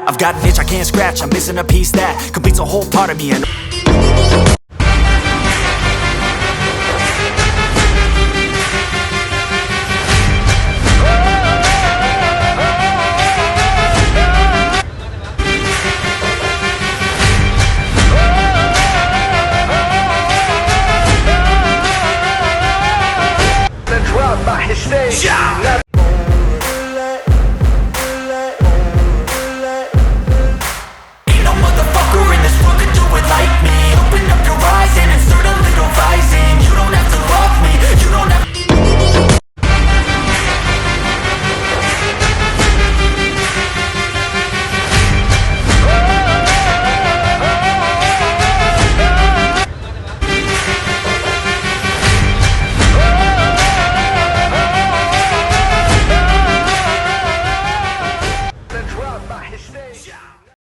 I've got an itch I can't scratch, I'm missing a piece that completes a whole part of me. And Drop by his stage.